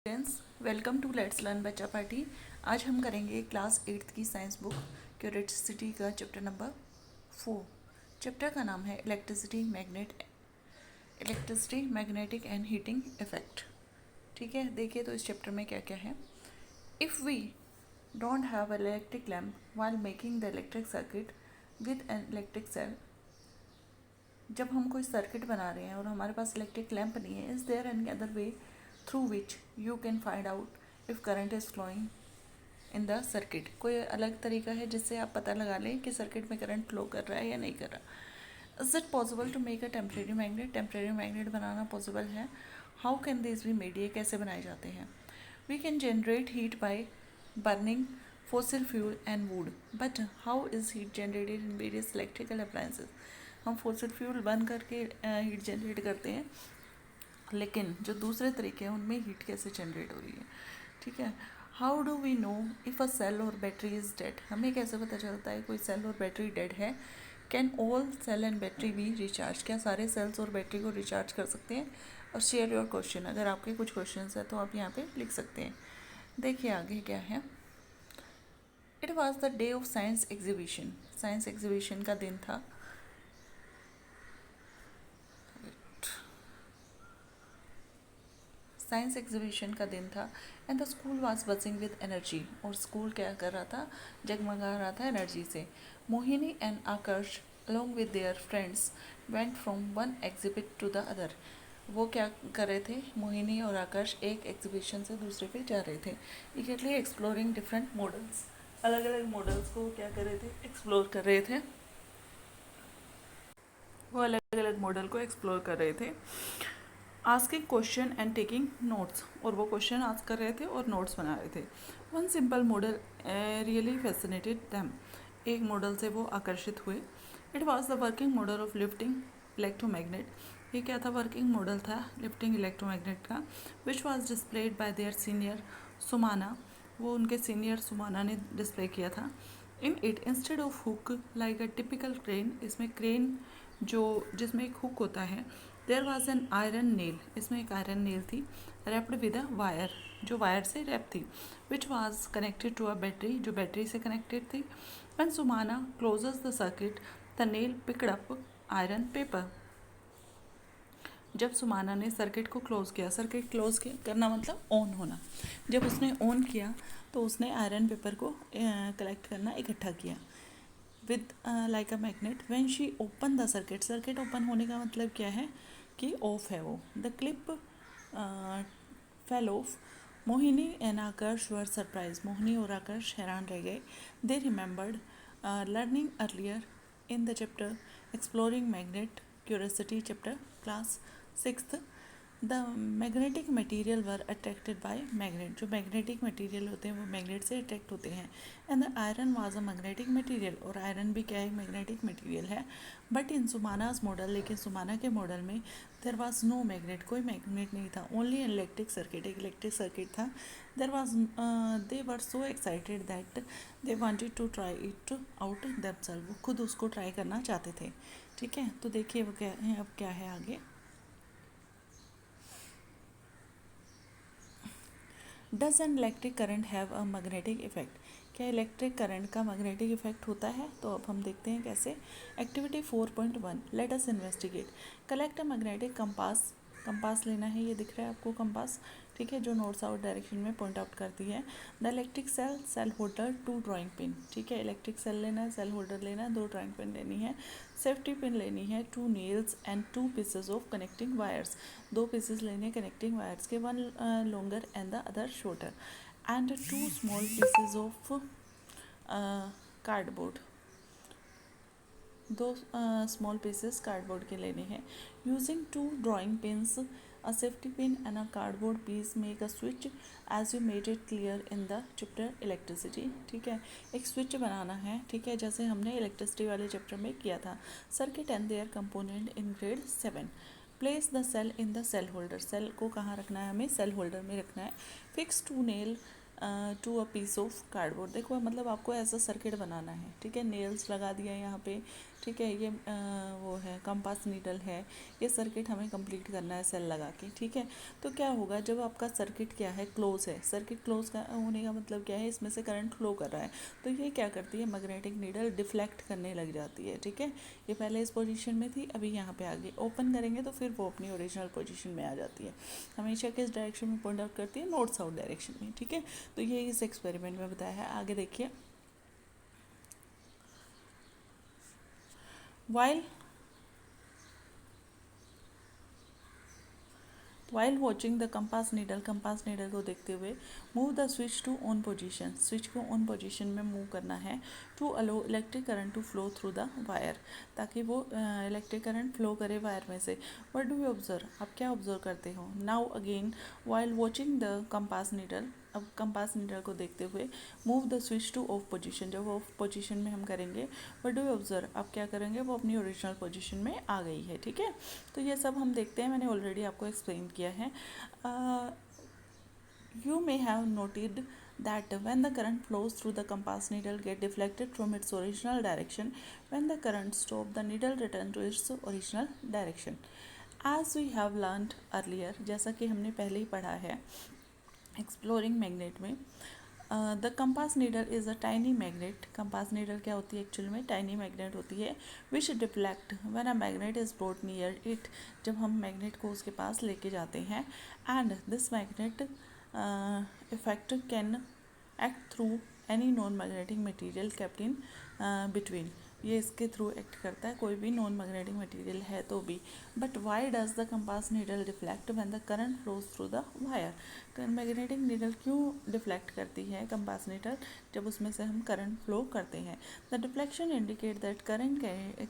Friends, welcome to let's learn bachcha party. आज हम करेंगे क्लास 8th की साइंस बुक क्यूरेसिटी का चैप्टर नंबर 4। चैप्टर का नाम है electricity magnetic and heating effect. ठीक है, देखिए तो इस चैप्टर में क्या क्या है। If we don't have electric lamp while making the electric circuit with an electric cell, जब हम कोई सर्किट बना रहे हैं और हमारे पास इलेक्ट्रिक लैंप नहीं है, is there any other way through which you can find out if current is flowing in the circuit. कोई अलग तरीका है जिससे आप पता लगा लें कि सर्किट में करंट फ्लो कर रहा है या नहीं कर रहा। Is it possible to make a temporary magnet, temporary magnet बनाना पॉसिबल है। How can this be made, ये कैसे बनाए जाते हैं। We can generate heat by burning fossil fuel and wood, but how is heat generated in various electrical appliances। हम fossil fuel burn करके heat generate करते हैं, लेकिन जो दूसरे तरीके हैं उनमें हीट कैसे जनरेट हो रही है। ठीक है, how do we know if a cell और बैटरी इज़ डेड, हमें कैसे पता चलता है कोई सेल और बैटरी डेड है। Can all cell and battery be recharge, क्या सारे सेल्स और बैटरी को रिचार्ज कर सकते हैं। और शेयर योर क्वेश्चन, अगर आपके कुछ क्वेश्चन है तो आप यहाँ पे लिख सकते हैं। देखिए आगे क्या है। It was the day of science exhibition, science exhibition का दिन था। साइंस एग्जीबिशन का दिन था। And the school was buzzing with energy, और स्कूल क्या कर रहा था, जगमगा रहा था एनर्जी से। Mohini and Aakarsh along with their friends went from one exhibit to the other, वो क्या कर रहे थे, मोहिनी और आकर्ष एक एग्जीबिशन से दूसरे पे जा रहे थे। इगरली एक्सप्लोरिंग डिफरेंट मॉडल्स, अलग अलग मॉडल्स को क्या कर रहे थे, एक्सप्लोर कर रहे थे। वो अलग अलग मॉडल को एक्सप्लोर कर रहे थे। Asking question and taking notes, और वो क्वेश्चन आस्क कर रहे थे और नोट्स बना रहे थे। One simple model really fascinated them, एक मॉडल से वो आकर्षित हुए। It was the working model of lifting electromagnet, ये क्या था, वर्किंग मॉडल था लिफ्टिंग इलेक्ट्रोमैग्नेट का। Which was displayed by their senior Sumana, वो उनके सीनियर सुमाना ने डिस्प्ले किया था। In it instead of hook like a typical crane, इसमें क्रेन जो जिसमें एक हुक होता है, there was an iron nail, इसमें एक आयरन नेल थी, रैप्ड विद अ वायर, जो वायर से रैप थी। Which was connected to a battery, जो बैटरी से कनेक्टेड थी। When Sumana closes the circuit the nail picked up iron paper, जब सुमाना ने सर्किट को क्लोज किया, सर्किट क्लोज करना मतलब ऑन होना, जब उसने ऑन किया तो उसने आयरन पेपर को कलेक्ट करना इकट्ठा किया। With like a magnet when she open the circuit, circuit open होने का मतलब क्या है कि ऑफ है वो। The clip fell off, Mohini and Aakarsh were surprise, Mohini और आकर्ष हैरान रह गए। They remembered learning earlier in the chapter exploring magnet curiosity, chapter class 6th। The magnetic material were attracted by magnet, जो मैग्नेटिक मटीरियल होते हैं वो मैग्नेट से अट्रैक्ट होते हैं। And the iron was a magnetic material, और iron भी क्या है, मैग्नेटिक मटीरियल है। बट इन सुमानाज मॉडल, लेकिन सुमाना के मॉडल में देर वाज नो मैग्नेट, कोई मैग्नेट नहीं था, ओनली इलेक्ट्रिक सर्किट, एक इलेक्ट्रिक सर्किट था। There was they were so excited that they wanted to try it out themself, वो खुद उसको ट्राई करना चाहते थे। ठीक है, तो देखिए वो क्या है, अब क्या है आगे। Does N electric current have a magnetic effect, क्या इलेक्ट्रिक करंट का मैग्नेटिक इफेक्ट होता है। तो अब हम देखते हैं कैसे। Activity 4.1, let us investigate. Collect a magnetic compass, compass लेना है, ये दिख रहा है आपको कंपास, ठीक है, जो नॉर्थ साउथ डायरेक्शन में पॉइंट आउट करती है। The electric cell, cell holder, 2 drawing pin, ठीक है, इलेक्ट्रिक सेल लेना है, सेल होल्डर लेना है, 2 ड्राइंग पिन लेनी है, सेफ्टी पिन लेनी है, 2 nails and 2 pieces of connecting wires, 2 pieces लेने कनेक्टिंग वायर्स के, 1 longer and the other shorter, and 2 small pieces of cardboard, 2 small pieces cardboard के लेने हैं। Using 2 drawing pins, a safety pin and a cardboard piece make a switch as you made it clear in the chapter electricity, ठीक है, एक switch बनाना है, ठीक है, जैसे हमने इलेक्ट्रिसिटी वाले चैप्टर में किया था। Circuit and their component in grade 7। Place the cell in the cell holder, cell को कहाँ रखना है, हमें सेल होल्डर में रखना है। Fix 2 nail to a piece of cardboard, देखो मतलब आपको ऐसा सर्किट बनाना है, ठीक है, नेल्स लगा दिया यहाँ पे, ठीक है। ये वो है कंपास नीडल है, ये सर्किट हमें कंप्लीट करना है सेल लगा के, ठीक है। तो क्या होगा, जब आपका सर्किट क्या है, क्लोज है, सर्किट क्लोज का होने का मतलब क्या है, इसमें से करंट फ्लो कर रहा है, तो ये क्या करती है, मैग्नेटिक नीडल डिफ्लेक्ट करने लग जाती है, ठीक है। ये पहले इस पोजीशन में थी, अभी यहाँ पे आ गई, ओपन करेंगे तो फिर वो अपनी ओरिजिनल पोजीशन में आ जाती है। हमेशा किस डायरेक्शन में पॉइंट आउट करती है, नॉर्थ साउथ डायरेक्शन में, ठीक है। तो ये इस एक्सपेरिमेंट में बताया है। आगे देखिए, while watching the compass needle को देखते हुए move the switch to on position, switch को ऑन पोजीशन में मूव करना है, to allow electric current to flow through the wire, ताकि वो इलेक्ट्रिक करंट फ्लो करे वायर में से। व्हाट डू यू ऑब्जर्व, आप क्या ऑब्जर्व करते हो। Now again while watching the compass needle, अब कंपास नीडल को देखते हुए move the switch two of position, जब ऑफ पोजीशन में हम करेंगे, व्हाट डू यू ऑब्जर्व, आप क्या करेंगे, वो अपनी ओरिजिनल पोजीशन में आ गई है, ठीक है। तो ये सब हम देखते हैं, मैंने ऑलरेडी आपको एक्सप्लेन किया है। You may have noted that when the current flows through the compass needle get deflected from its original direction, when the current stops, the needle return to its original direction. As we have learned earlier, जैसा कि हमने पहले ही पढ़ा है exploring magnet में, the compass needle is a tiny magnet. Compass needle क्या होती है, एक्चुअल में टाइनी मैग्नेट होती है, which deflect when a magnet is brought near it, जब हम मैग्नेट को उसके पास लेके जाते हैं, and this magnet effect can act through any non magnetic material kept in between, ये इसके थ्रू एक्ट करता है, कोई भी नॉन मैग्नेटिक मटेरियल है तो भी। But why does the compass needle deflect when the current flows through the wire, magnetic needle क्यों डिफ्लेक्ट करती है कंपास नीडल, जब उसमें से हम करंट फ्लो करते हैं। The deflection indicate that current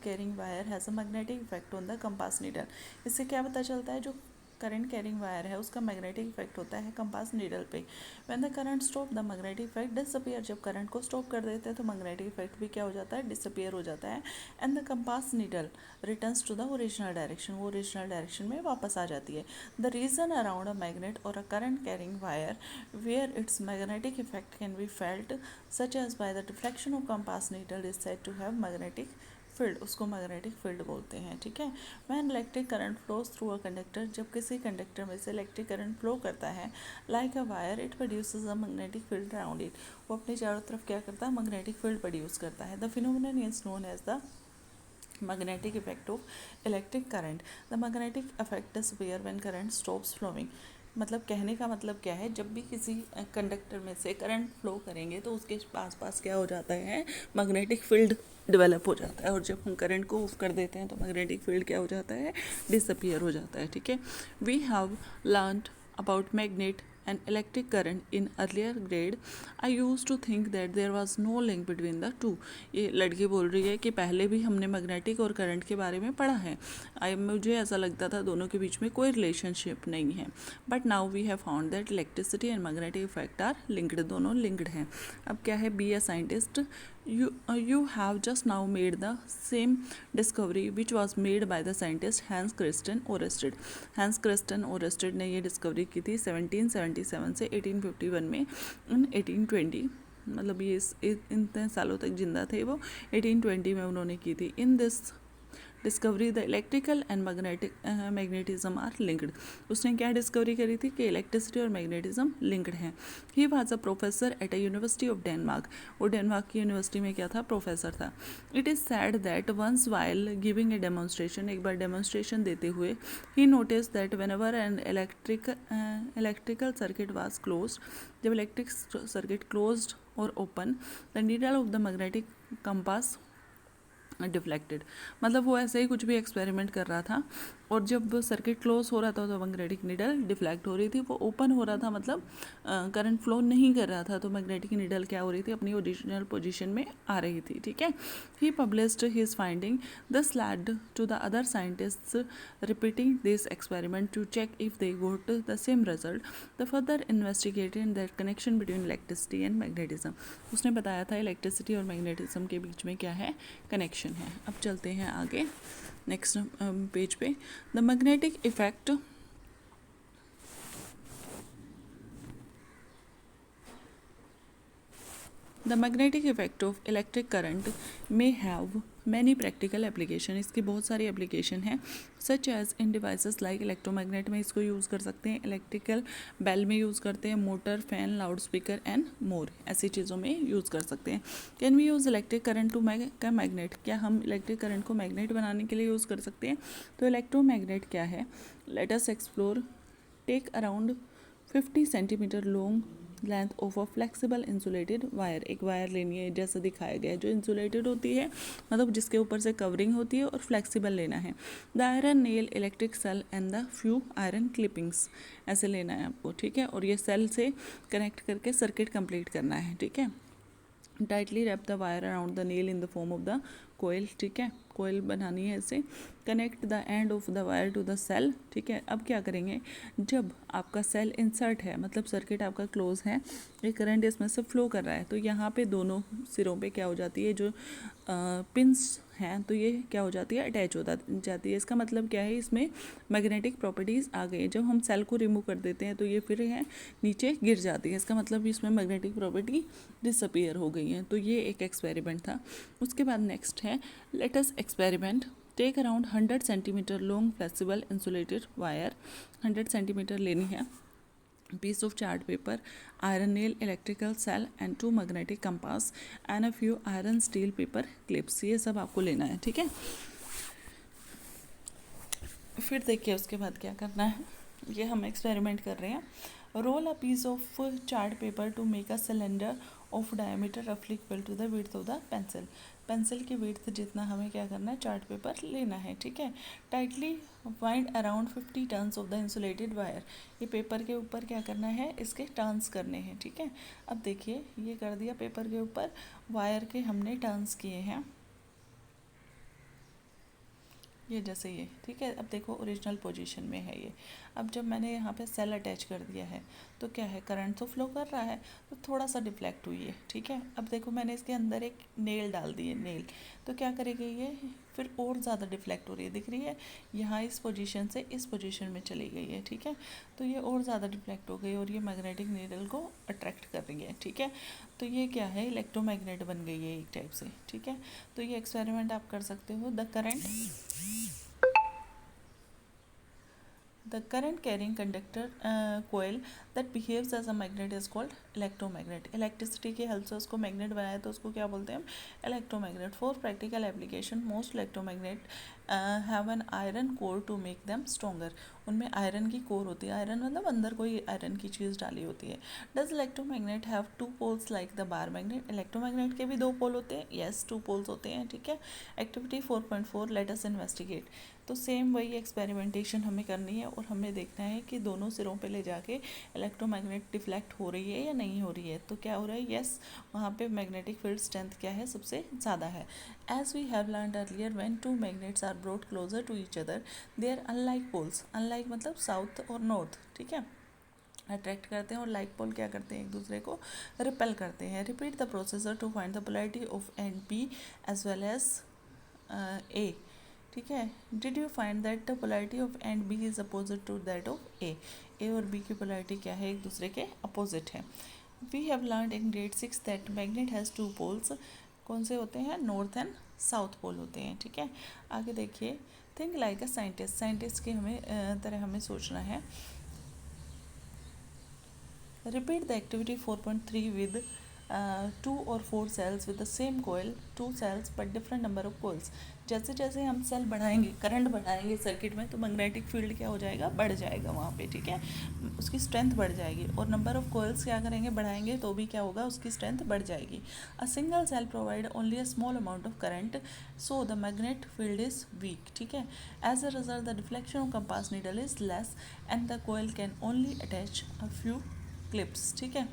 carrying wire has a magnetic effect on the compass needle, इससे क्या पता चलता है, जो करंट कैरिंग वायर है उसका मैग्नेटिक इफेक्ट होता है कंपास नीडल पे। When the current stop the magnetic effect disappear, जब करंट को स्टॉप कर देते हैं तो मैग्नेटिक इफेक्ट भी क्या हो जाता है, डिसअपियर हो जाता है, and the compass needle returns to the original direction, वो ओरिजिनल डायरेक्शन में वापस आ जाती है। The region around a magnet और a current carrying wire where its magnetic effect can be felt such as by the deflection of compass needle is said to have magnetic field, उसको magnetic field बोलते हैं, ठीक है। When electric current flows through a conductor, जब किसी conductor में से electric current flow करता है, like a wire, it produces a magnetic field around it, वो अपने चारों तरफ क्या करता है, मैग्नेटिक फील्ड प्रोड्यूस करता है। The phenomenon is known as the magnetic effect of electric current. The magnetic effect disappear when current stops flowing. मतलब कहने का मतलब क्या है, जब भी किसी कंडक्टर में से करंट फ्लो करेंगे तो उसके पास पास क्या हो जाता है, मैग्नेटिक फील्ड डेवलप हो जाता है, और जब हम करंट को ऑफ कर देते हैं तो मैग्नेटिक फील्ड क्या हो जाता है, डिसअपियर हो जाता है, ठीक है। We have learned about magnet and electric current in earlier grade. I used to think that there was no link between the two. ये लड़की बोल रही है कि पहले भी हमने मैग्नेटिक और करंट के बारे में पढ़ा है, मुझे ऐसा लगता था दोनों के बीच में कोई रिलेशनशिप नहीं है, but now we have found that electricity and magnetic effect are linked, दोनों लिंक्ड हैं। अब क्या है, be a scientist, you have just now made the same discovery which was made by the scientist Hans Christian Oersted. Hans Christian Oersted ने ये discovery की थी 1777 से 1851 में, इन 1820, मतलब ये इतने सालों तक जिंदा थे वो, 1820 में उन्होंने की थी। In this discovery the electrical and magnetism are linked, उसने क्या डिस्कवरी करी थी कि इलेक्ट्रिसिटी और मैग्नेटिज्म लिंक्ड हैं। He was a professor at a university of Denmark, वो डेनमार्क की यूनिवर्सिटी में क्या था, प्रोफेसर था। It is said that once while giving a demonstration, एक बार डेमोन्स्ट्रेशन देते हुए, he notice that whenever an electrical circuit was close, जब इलेक्ट्रिक सर्किट क्लोज्ड और open, the needle of the magnetic compass deflected, मतलब वो ऐसे ही कुछ भी एक्सपेरिमेंट कर रहा था, और जब सर्किट क्लोज हो रहा था तो मैग्नेटिक नीडल डिफ्लेक्ट हो रही थी, वो ओपन हो रहा था, मतलब करंट फ्लो नहीं कर रहा था, तो मैग्नेटिक नीडल क्या हो रही थी, अपनी ओरिजिनल पोजीशन में आ रही थी, ठीक है। He published his finding, this led to the other scientists repeating this experiment to check if they got the same result, the further investigated that connection between electricity and magnetism, उसने बताया था electricity और magnetism के बीच में क्या है, connection है। अब चलते हैं आगे नेक्स्ट पेज पे। The magnetic effect the magnetic effect of electric current may have many practical application, इसकी बहुत सारी एप्लीकेशन हैं, such as in devices like electromagnet में इसको यूज़ कर सकते हैं, इलेक्ट्रिकल बेल में यूज़ करते हैं, motor, fan, loud speaker and more, ऐसी चीज़ों में यूज़ कर सकते हैं। Can we use electric current to magnet, क्या हम इलेक्ट्रिक करंट को मैग्नेट बनाने के लिए यूज़ कर सकते हैं? तो इलेक्ट्रोमैग्नेट क्या है? Let us explore. Take around 50 centimetre long length of a flexible insulated wire, एक वायर लेनी है जैसा दिखाया गया है, जो इंसुलेटेड होती है, मतलब जिसके ऊपर से कवरिंग होती है, और फ्लेक्सिबल लेना है। The iron nail, electric cell and the few iron clippings, ऐसे लेना है आपको, ठीक है। और ये सेल से कनेक्ट करके सर्किट कंप्लीट करना है, ठीक है। Tightly wrap the wire around the nail in the form of the coil, ठीक है, कोयल बनानी है ऐसे। Connect the end of the wire to the cell, ठीक है। अब क्या करेंगे, जब आपका सेल इंसर्ट है, मतलब सर्किट आपका क्लोज है, एक करंट इसमें से फ्लो कर रहा है, तो यहाँ पे दोनों सिरों पे क्या हो जाती है, जो पिंस हैं, तो ये क्या हो जाती है, अटैच हो जाती है। इसका मतलब क्या है, इसमें मैग्नेटिक प्रॉपर्टीज़ आ गई। जब हम सेल को रिमूव कर देते हैं तो ये फिर है नीचे गिर जाती है, इसका मतलब इसमें मैग्नेटिक प्रॉपर्टी डिसअपीयर हो गई है। तो ये एक एक्सपेरिमेंट था। उसके बाद नेक्स्ट है let us experiment. Take around 100 centimetre long flexible insulated wire, 100 centimetre लेनी है, piece of chart paper, iron nail, electrical cell and 2 magnetic compass and a few iron steel paper clips, ये सब आपको लेना है, ठीक है। फिर देखिए उसके बाद क्या करना है, ये हम एक्सपेरिमेंट कर रहे हैं। Roll a piece of chart paper to make a cylinder of diameter रफली equal to the width of the pencil, pencil की विड्थ जितना हमें क्या करना है, चार्ट पेपर लेना है, ठीक है। Tightly wind around 50 turns of the insulated wire, ये पेपर के ऊपर क्या करना है, इसके टर्न्स करने हैं, ठीक है। अब देखिए ये कर दिया, पेपर के ऊपर वायर के हमने टर्न्स किए हैं, ये जैसे ये, ठीक है। अब देखो ओरिजिनल पोजीशन में है ये। अब जब मैंने यहाँ पे सेल अटैच कर दिया है तो क्या है, करंट तो फ्लो कर रहा है, तो थोड़ा सा डिफ्लेक्ट हुई है, ठीक है। अब देखो मैंने इसके अंदर एक नेल डाल दी है, नेल, तो क्या करेगी ये, फिर और ज़्यादा डिफ्लेक्ट हो रही है, दिख रही है, यहाँ इस पोजीशन से इस पोजीशन में चली गई है, ठीक है। तो ये और ज़्यादा डिफ्लेक्ट हो गई और ये मैग्नेटिक नीडल को अट्रैक्ट कर रही है, ठीक है। तो ये क्या है, इलेक्ट्रोमैग्नेट बन गई है एक टाइप से, ठीक है। तो ये एक्सपेरिमेंट आप कर सकते हो। The current carrying conductor coil that behaves as a magnet is called electromagnet. Electricity की हेल्प से उसको मैग्नेट बनाए तो उसको क्या बोलते हैं हम, electromagnet. For practical application most electromagnet have an iron core to make them stronger, उनमें आयरन की कोर होती है, आयरन मतलब अंदर कोई आयरन की चीज़ डाली होती है। Does electromagnet have 2 poles like the bar magnet, electromagnet के भी 2 पोल होते हैं, यस 2 पोल्स होते हैं, ठीक है। एक्टिविटी 4.4 लेट अस इन्वेस्टिगेट, तो सेम वही एक्सपेरिमेंटेशन हमें करनी है और हमें देखना है कि दोनों सिरों पे ले जाके इलेक्ट्रोमैग्नेट डिफ्लेक्ट हो रही है या नहीं हो रही है। तो क्या हो रहा है, यस वहाँ पे मैग्नेटिक फील्ड स्ट्रेंथ क्या है, सबसे ज़्यादा है। As we have learned earlier when 2 magnets are brought closer to each other they are unlike poles, unlike मतलब साउथ और नॉर्थ, ठीक है, अट्रैक्ट करते हैं, और लाइक पोल क्या करते हैं, एक दूसरे को रिपेल करते हैं। Repeat the processor to find the polarity of end B as well as A, ठीक है। Did you find that the polarity of end B is opposite to that of A, A और B की polarity क्या है, एक दूसरे के opposite है। We have learned in grade 6 that magnet has 2 poles, कौन से होते हैं, नॉर्थ एंड साउथ पोल होते हैं, ठीक है। आगे देखिए, think like a scientist, scientist की तरह हमें सोचना है। Repeat the activity 4.3 with 2 or 4 cells with the same coil, 2 cells but different number of coils। जैसे जैसे हम सेल बढ़ाएंगे, करंट बढ़ाएंगे सर्किट में, तो मैग्नेटिक फील्ड क्या हो जाएगा, बढ़ जाएगा वहाँ पे, ठीक है, उसकी स्ट्रेंथ बढ़ जाएगी। और नंबर ऑफ कोयल्स क्या करेंगे, बढ़ाएंगे तो भी क्या होगा, उसकी स्ट्रेंथ बढ़ जाएगी। A single cell provide only a small amount of current so the magnet field is weak, ठीक है। As a result the deflection of compass needle is less and the coil can only attach a few clips, ठीक है।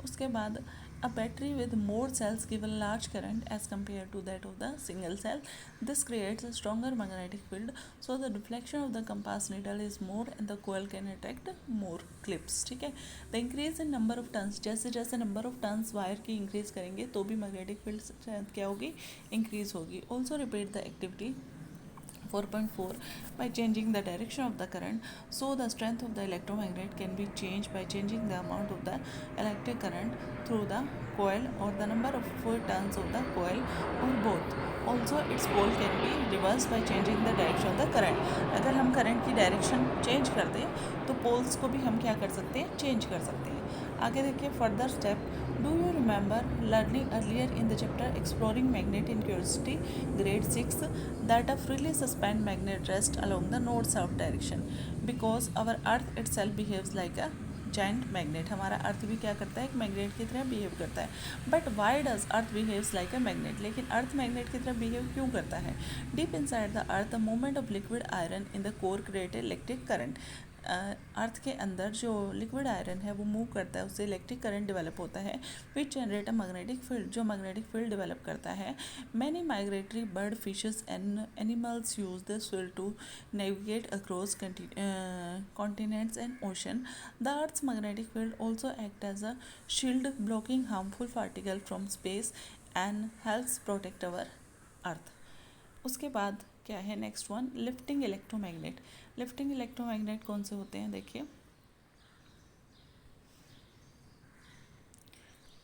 उसके बाद a battery with more cells give a large current as compared to that of the single cell. This creates a stronger magnetic field, so the deflection of the compass needle is more and the coil can attract more clips, ठीक है। The increase in number of turns, जैसे जैसे number of turns wire की increase करेंगे तो भी magnetic field strength क्या होगी, increase होगी। Also repeat the activity 4.4 by changing the direction of the current, so the strength of the electromagnet can be changed by changing the amount of the a current through the coil or the number of turns of the coil or both. Also its pole can be reversed by changing the direction of the current. अगर हम current की direction change कर दें तो poles को भी हम क्या कर सकते हैं, चेंज कर सकते हैं. आगे देखिए further step. Do you remember learning earlier in the chapter exploring magnet in Curiosity grade 6 that a freely suspend magnet rest along the north south direction because our earth itself behaves like a giant magnet. हमारा earth भी क्या करता है, एक magnet की तरह behave करता है. But why does earth behaves like a magnet. लेकिन अर्थ मैग्नेट की तरह बिहेव क्यों करता है. Deep inside the earth the movement of liquid iron in the core create electric current. अर्थ के अंदर जो लिक्विड आयरन है वो मूव करता है, उससे इलेक्ट्रिक करंट डेवलप होता है which generate a magnetic field, जो मैग्नेटिक फील्ड डेवलप करता है. Many migratory bird fishes and animals use this field to navigate across continents and ocean. The Earth's magnetic field also acts as a shield blocking harmful particles from space and helps protect our Earth. उसके बाद क्या है next one, lifting electromagnet. Lifting electromagnet कौन से होते हैं देखिए.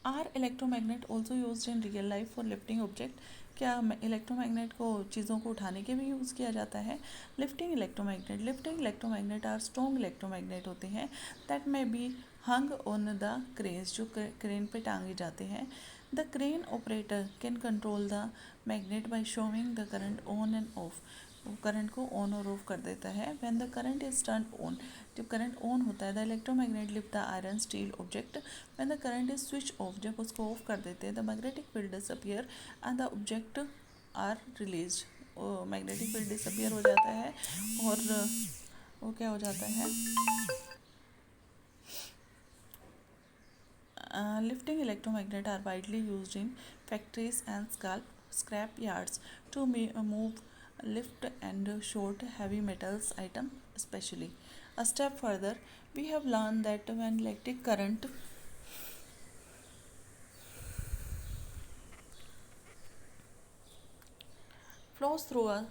Are electromagnet also use in real life for lifting object. क्या इलेक्ट्रोमैग्नेट को चीज़ों को उठाने के भी यूज़ किया जाता है. Lifting electromagnet are strong electromagnet होते हैं that may be hung on the cranes, जो क्रेन पे टांगे जाते हैं. The crane operator can control the magnet by showing the current on and off. वो करंट को ऑन और ऑफ कर देता है. When the current is turn on, जब करंट ऑन होता है the electromagnet lift the iron steel object. When the current is switch off, जब उसको ऑफ कर देते हैं the magnetic field disappear and the object are release. Magnetic field disappear हो जाता है और वो क्या हो जाता है. Lifting electromagnet are widely used in factories and scrap yards to move, lift and short heavy metals item especially. A step further, we have learned that when electric current flows through a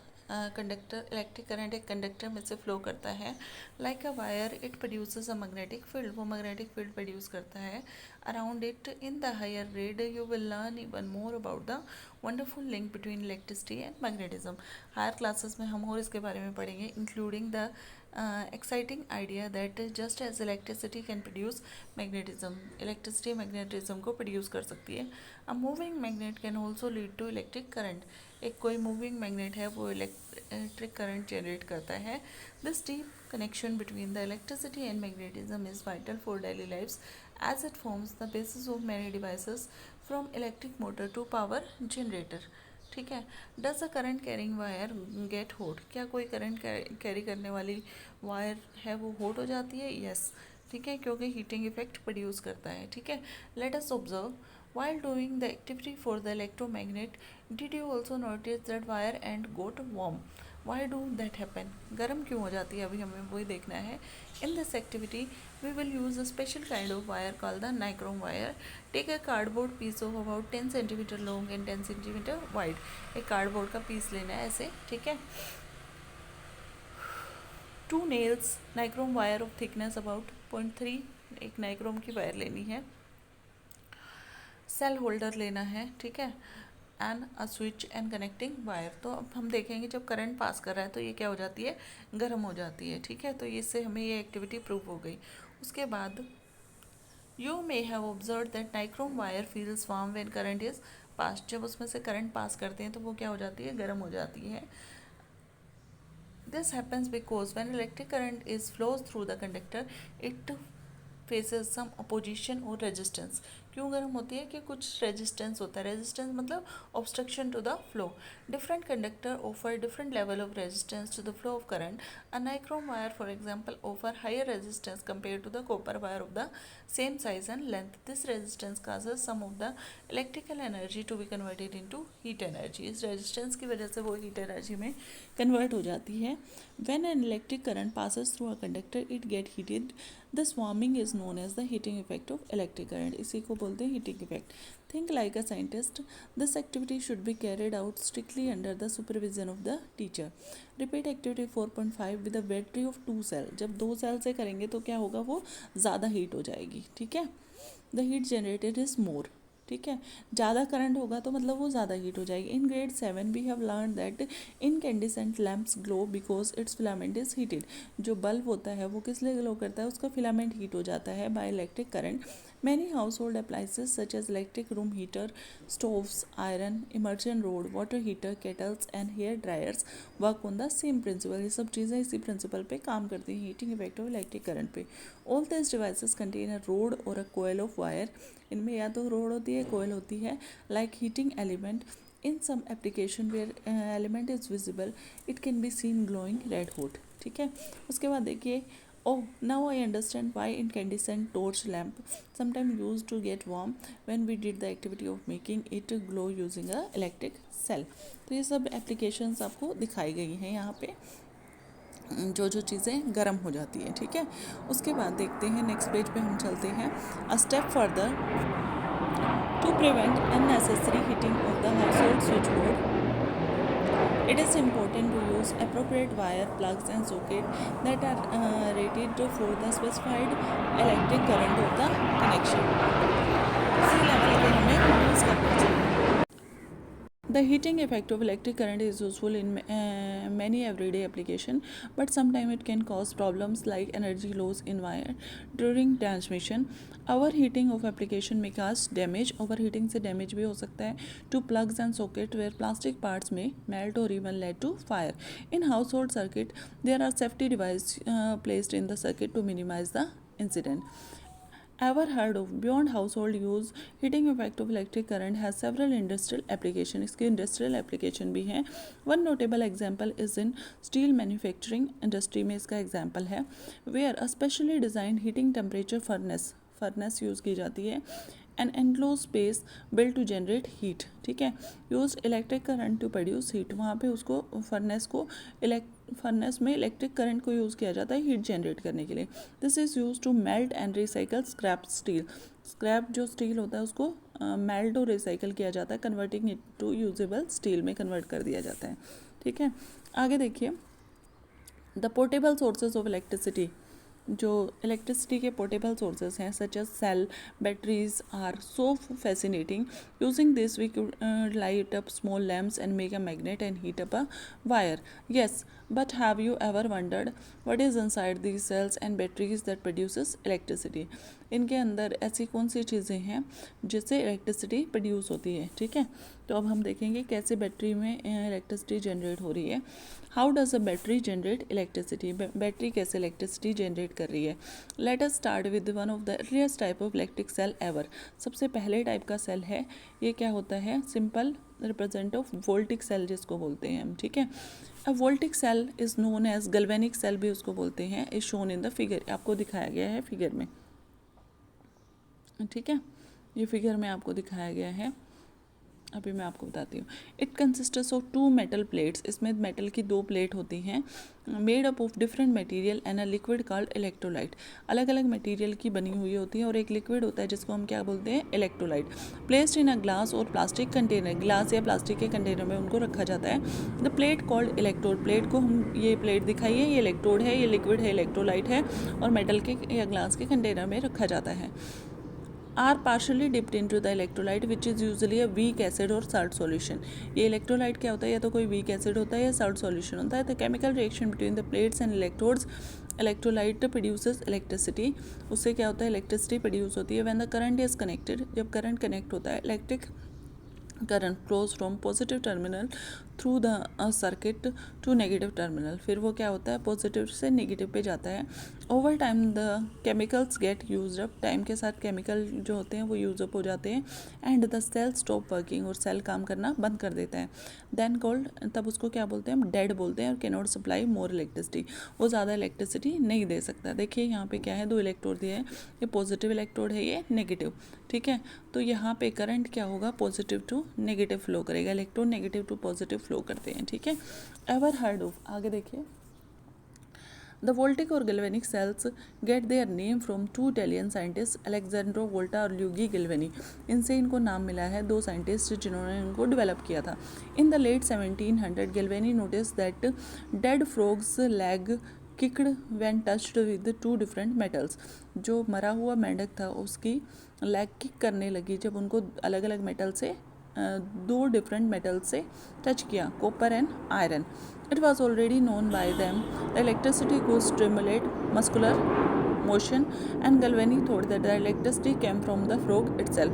conductor, electric current एक conductor में से flow करता है. Like a wire it produces a magnetic field, वो magnetic field produce करता है around it. In the higher grade you will learn even more about the wonderful link between electricity and magnetism. Higher classes में हम और इसके बारे में पढ़ेंगे including the exciting idea that just as electricity can produce magnetism, electricity magnetism को produce कर सकती है. A moving magnet can also lead to electric current. एक कोई मूविंग मैग्नेट है वो इलेक्ट्रिक करंट जनरेट करता है. This deep connection between the electricity and magnetism is vital for daily lives as it forms the basis of many devices from electric motor to power generator. ठीक है. Does a current carrying wire get hot, क्या कोई current carry करने वाली wire है वो hot हो जाती है. यस. ठीक है, क्योंकि हीटिंग इफेक्ट प्रोड्यूस करता है. ठीक है. Let us observe while doing the activity for the electromagnet, did you also notice that wire end got warm? Why do that happen? गर्म क्यों हो जाती है, अभी हमें वही देखना है. In this activity, we will use a special kind of wire called the nichrome wire. Take a cardboard piece of about 10 centimeter long and 10 centimeter wide. एक कार्डबोर्ड का पीस लेना है ऐसे. ठीक है. 2 nails nichrome wire of thickness about 0.3, एक nichrome की wire लेनी है. सेल होल्डर लेना है. ठीक है. And a switch and connecting wire. तो अब हम देखेंगे जब करंट पास कर रहा है तो ये क्या हो जाती है, गर्म हो जाती है. ठीक है. तो इससे हमें ये एक्टिविटी प्रूव हो गई. उसके बाद you may have observe that nichrome wire feels warm when current is pass. जब उसमें से करंट पास करते हैं तो वो क्या हो जाती है, गर्म हो जाती है. This happens because when electric current is flows through the conductor it faces some opposition और रेजिस्टेंस. क्यों गर्म होती है कि कुछ रेजिस्टेंस होता है. रेजिस्टेंस मतलब obstruction to the flow. Different conductor offer different level of resistance to the flow of current. A nichrome wire for example offer higher resistance compare to the copper wire of the same size and length. This resistance causes some of the electrical energy to be converted into heat energy. इस resistance की वजह से वो heat energy में convert हो जाती है. When an electric current passes through a conductor it get heated. This warming is known as the heating effect of electric current. इसी को बोलते हैं heating effect. Think like a scientist. This activity should be carried out strictly under the supervision of the teacher. Repeat activity 4.5 with a battery of 2 cell. जब 2 cell से करेंगे तो क्या होगा, वो ज़्यादा हीट हो जाएगी. ठीक है. The heat generated is more, ठीक है, ज़्यादा करंट होगा तो मतलब वो ज़्यादा हीट हो जाएगी। In grade 7 we have learn that incandescent lamps glow because its filament is heated. जो बल्ब होता है वो किस लिए ग्लो करता है, उसका फिलामेंट हीट हो जाता है by electric current. Many household appliances such as electric room heater, stoves, iron, immersion rod, water heater, kettles and hair dryers work on the same principle. ये सब चीज़ें इसी प्रिंसिपल पे काम करती हैं, heating effect of electric current पे। All this devices contain a rod और अ कोयल ऑफ वायर। इनमें या तो रोड होती है, कोयल होती है, like heating element. In some application where element is visible it can be seen glowing red hot, ठीक है। उसके बाद देखिए, oh now I understand why incandescent torch lamp sometimes used to get warm when we did the activity of making it glow using a electric cell। तो ये सब applications आपको दिखाई गई हैं यहाँ पे, जो जो चीज़ें गर्म हो जाती हैं, ठीक है। उसके बाद देखते हैं नेक्स्ट पेज पे हम चलते हैं। A step further to prevent unnecessary heating of the household switch board, it is important to use appropriate wire plugs and socket that are rated for the specified electric current of the connection। इसी level के हमें use करना चाहिए। The heating effect of electric current is useful in many everyday application, but sometimes it can cause problems like energy loss in wire during transmission। Overheating of application may cause damage। Overheating से damage भी हो सकता है to plugs and socket where plastic parts may melt or even lead to fire। In household circuit, there are safety devices placed in the circuit to minimize the incident। Ever heard of beyond household use heating effect of electric current has several industrial application। इसके industrial application भी हैं। One notable example is in steel manufacturing industry में इसका example है, where a specially design heating temperature furnace use की जाती है। An enclose space build to generate heat, ठीक है। Use electric current to produce heat, वहाँ पे उसको फर्नेस में इलेक्ट्रिक करंट को यूज़ किया जाता है हीट जनरेट करने के लिए। This is use to melt and recycle scrap steel. Scrap जो स्टील होता है उसको मेल्ट और रिसाइकल किया जाता है, converting it to usable steel में कन्वर्ट कर दिया जाता है, ठीक है। आगे देखिए, the portable sources of electricity, जो इलेक्ट्रिसिटी के पोर्टेबल सोर्सेज हैं such as cell, batteries are so fascinating. Using this we could light up small lamps and make a magnet and heat up a wire। Yes, but have you ever wondered what is inside these cells and batteries that produces electricity? इनके अंदर ऐसी कौन सी चीज़ें हैं जिससे electricity produce होती है, ठीक है। तो अब हम देखेंगे कैसे बैटरी में इलेक्ट्रिसिटी जनरेट हो रही है। How does a battery generate electricity, battery कैसे इलेक्ट्रिसिटी जनरेट कर रही है। Let us start with one of the earliest type of electric cell ever. सबसे पहले टाइप का सेल है ये, क्या होता है, simple represent of voltaic cell जिसको बोलते हैं हम, ठीक है। A voltaic cell is known as galvanic cell भी उसको बोलते हैं, is shown in the figure, आपको दिखाया गया है फिगर में, ठीक है। ये फिगर में आपको दिखाया गया है, अभी मैं आपको बताती हूँ। It consists of 2 metal plates, इसमें मेटल की 2 प्लेट होती हैं, made up of different material and a liquid called electrolyte. अलग अलग मटेरियल की बनी हुई होती है और एक लिक्विड होता है जिसको हम क्या बोलते हैं, electrolyte. Placed in a glass और प्लास्टिक कंटेनर, ग्लास या प्लास्टिक के कंटेनर में उनको रखा जाता है। The plate called electrode, plate को हम, ये प्लेट दिखाई है, ये इलेक्ट्रोड है, ये लिक्विड है, इलेक्ट्रोलाइट है, और मेटल के या ग्लास के कंटेनर में रखा जाता है। Are partially dipped into the electrolyte which is usually a weak acid और सॉल्ट सॉल्यूशन। ये इलेक्ट्रोलाइट क्या होता है, या तो कोई वीक एसिड होता है या सॉल्ट सॉल्यूशन होता है। The chemical reaction between the plates and electrodes, electrolyte produces electricity, उससे क्या होता है, इलेक्ट्रिसिटी प्रोड्यूस होती है। When the current is connected, जब करंट कनेक्ट होता है, electric current flows from positive terminal through the circuit to negative terminal, फिर वो क्या होता है, पॉजिटिव से नेगेटिव पे जाता है। Over time the chemicals get use up, time के साथ केमिकल जो होते हैं वो यूज अप हो जाते हैं। And the cell stop working, और सेल काम करना बंद कर देता है। देन कॉल्ड, तब उसको क्या बोलते हैं, हम डेड बोलते हैं, और can not supply more electricity, वो ज़्यादा इलेक्ट्रिसिटी नहीं दे सकता। देखिए यहाँ पे क्या है, 2 इलेक्ट्रोड दिए हैं, ये पॉजिटिव इलेक्ट्रोड है, ये नेगेटिव, ठीक है। तो यहाँ पे करंट क्या होगा, पॉजिटिव टू नेगेटिव फ्लो करेगा, electron negative to positive flow करते हैं, ठीक है। एवर हर्ड ऑफ, आगे देखिए, द वोल्टिक और galvanic cells get their name from 2 Italian scientist, Alessandro Volta और ल्यूगी गैल्वेनी। इनसे इनको नाम मिला है 2 साइंटिस्ट जिन्होंने इनको डेवलप किया था। In the late 1700 Galvani notice that dead frogs leg kicked when touched with 2 different metals. जो मरा हुआ मेंढक था उसकी लेग किक करने लगी जब उनको अलग अलग मेटल से दो डिफरेंट मेटल से टच किया, copper and iron. It was already known by them the electricity को stimulate muscular motion and Galvani thought that the electricity came from the frog itself.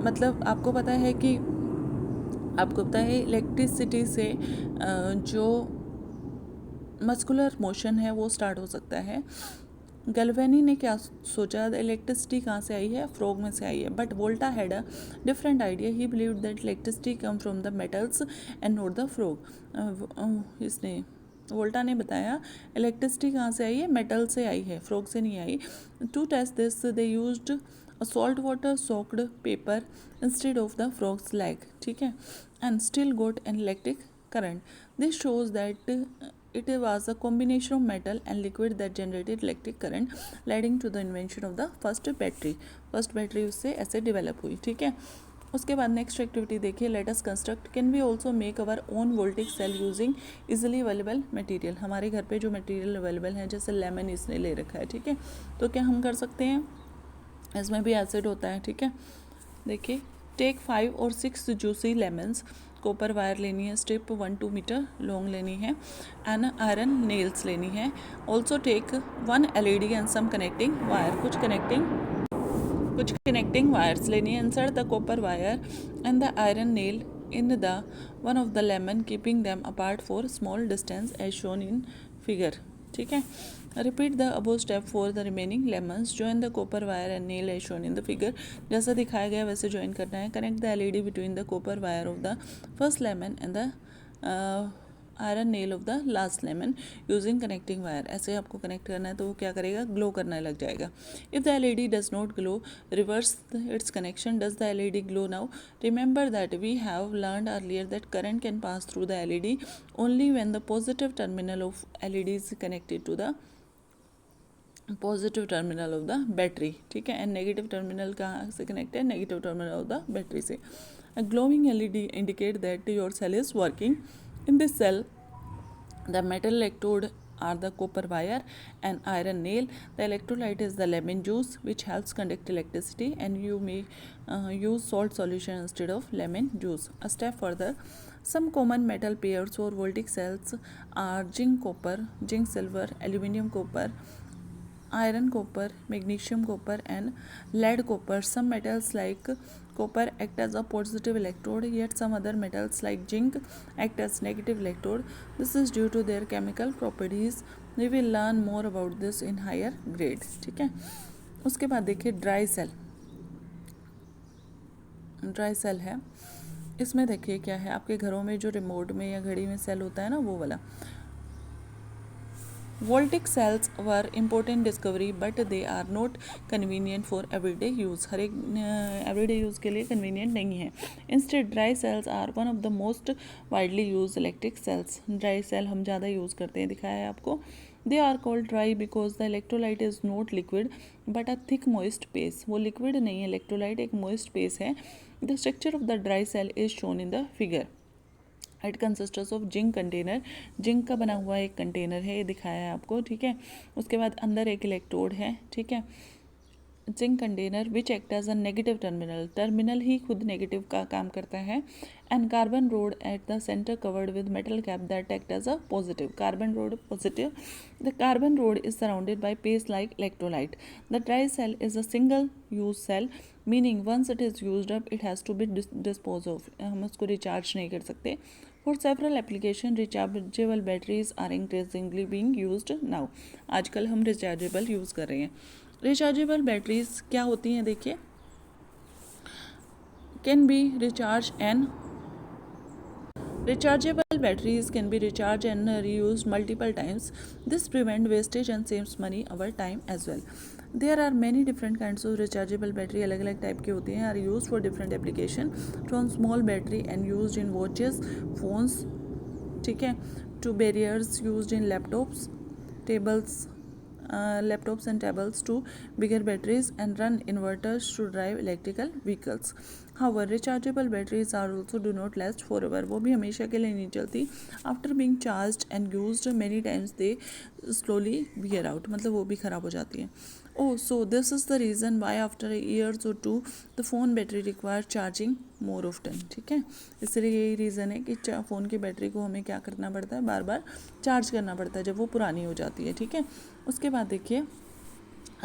मतलब आपको पता है इलेक्ट्रिसिटी से जो मस्कुलर मोशन है वो स्टार्ट हो सकता है. गैल्वेनी ने क्या सोचा, द इलेक्ट्रिसिटी कहाँ से आई है, फ्रॉग में से आई है. But Volta had a different idea. He believed that electricity come from the metals and not the frog. इसने वोल्टा ने बताया इलेक्ट्रिसिटी कहाँ से आई है, मेटल से आई है, फ्रॉग से नहीं आई. To test this they used salt water soaked paper instead of the frog's leg. ठीक है, and still got an electric current. This shows that it was a combination of metal and liquid that generated electric current, leading to the invention of the first battery. First battery उससे ऐसे develop हुई. ठीक है, उसके बाद next activity देखिए, let us construct. Can we also make our own voltaic cell using easily available material. हमारे घर पे जो मटेरियल अवेलेबल है, जैसे लेमन इसने ले रखा है. ठीक है, तो क्या हम कर सकते हैं, इसमें भी एसिड होता है. ठीक है, देखिए, टेक 5 और 6 जूसी लेमन्स. कॉपर वायर लेनी है, स्ट्रिप 1-2 मीटर लॉन्ग लेनी है, एंड आयरन नेल्स लेनी है. Also take 1 LED and some connecting wire. कुछ कनेक्टिंग वायर्स लेनी है. Insert the copper wire and the iron nail in the one of the lemon, keeping them apart for small distance as shown in figure. ठीक है, repeat the above step for the remaining lemons. Join the copper wire and nail as shown in the figure. जैसा दिखाया गया वैसे join करना है. Connect the LED between the copper wire of the first lemon and the iron nail of the last lemon using connecting wire. ऐसे आपको connect करना है तो वो क्या करेगा, ग्लो करने लग जाएगा. If the LED does not glow, reverse its connection. Does the LED glow now? Remember that we have learned earlier that current can pass through the LED only when the positive terminal of LED is connected to the positive terminal of the battery. ठीक है, and negative terminal कहाँ से connect है, negative terminal of the battery से. A glowing LED indicate that your cell is working. In this cell, the metal electrode are the copper wire and iron nail. The electrolyte is the lemon juice, which helps conduct electricity, and you may use salt solution instead of lemon juice. A step further, some common metal pairs or voltaic cells are zinc copper, zinc silver, aluminum copper, iron copper, magnesium copper, and lead copper. Some metals like copper act as a positive electrode, yet some other metals like zinc act as negative electrode. This is due to their chemical properties. We will learn more about this in higher grade. ठीक है, उसके बाद देखिए dry cell है. इसमें देखिए क्या है, आपके घरों में जो रिमोट में या घड़ी में सेल होता है ना, वो वाला. Voltaic cells were important discovery, but they are not convenient for everyday use. हर एक everyday use के लिए convenient नहीं है. Instead, dry cells are one of the most widely used electric cells. Dry cell हम ज़्यादा use करते हैं, दिखाया है आपको. They are called dry because the electrolyte is not liquid but a thick moist base. वो liquid नहीं है, electrolyte एक moist base है. The structure of the dry cell is shown in the figure. It consists of zinc container. Zinc का बना हुआ एक container है, ये दिखाया है आपको. ठीक है, उसके बाद अंदर एक इलेक्ट्रोड है. ठीक है, zinc container which act as a negative terminal ही खुद नेगेटिव का काम करता है. And carbon rod at the centre covered with metal cap that act as a positive. Carbon rod positive. The carbon rod is surrounded by paste like electrolyte. The dry cell is a single use cell, meaning once it is used up it has to be dispose off. हम उसको recharge नहीं कर सकते. For several applications, rechargeable batteries are increasingly being used now. आजकल हम rechargeable use कर रहे हैं. रिचार्जेबल बैटरीज क्या होती हैं, देखिए, can be recharge and rechargeable batteries can be recharged and reused multiple times. This prevents wastage and saves money over time as well. There are many different kinds of rechargeable battery. अलग अलग type की होती हैं. Are used for different application, from small battery and used in watches, phones, ठीक है, to barriers used in laptops and tablets, to bigger batteries and run inverters to drive electrical vehicles. However, rechargeable batteries are also do not last forever. वो भी हमेशा के लिए नहीं चलती. After being charged and used many times, they slowly wear out. मतलब वो भी ख़राब हो जाती हैं. Oh, so this is the reason why after a year or two the phone battery require charging more often. ठीक है, इसलिए यही रीज़न है कि फ़ोन की बैटरी को हमें क्या करना पड़ता है, बार बार चार्ज करना पड़ता है जब वो पुरानी हो जाती है. ठीक है, उसके बाद देखिए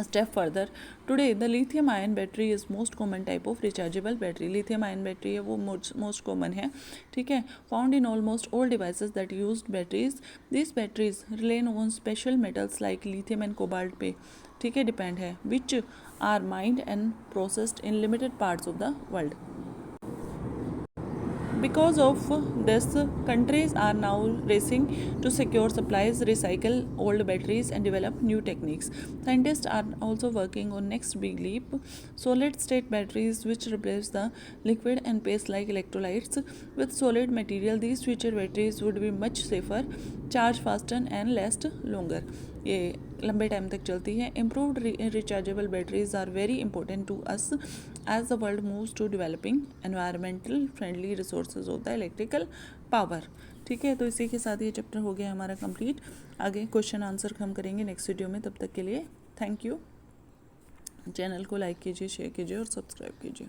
a step further. Today the lithium ion battery is most common type of rechargeable battery. lithium ion battery है वो most common है. ठीक है, found in almost all devices that used batteries. These batteries rely on special metals like lithium and cobalt पे, ठीक है, depend है, which are mined and processed in limited parts of the world. Because of this, countries are now racing to secure supplies, recycle old batteries, and develop new techniques. Scientists are also working on next big leap: solid-state batteries, which replace the liquid and paste-like electrolytes with solid material. These future batteries would be much safer, charge faster, and last longer. ये लंबे time तक चलती है. Improved rechargeable batteries are very important to us as the world moves to developing environmental friendly resources of the electrical power. ठीक है, तो इसी के साथ ये चैप्टर हो गया हमारा कंप्लीट. आगे क्वेश्चन आंसर हम करेंगे नेक्स्ट वीडियो में. तब तक के लिए थैंक यू. चैनल को लाइक कीजिए, शेयर कीजिए और सब्सक्राइब कीजिए.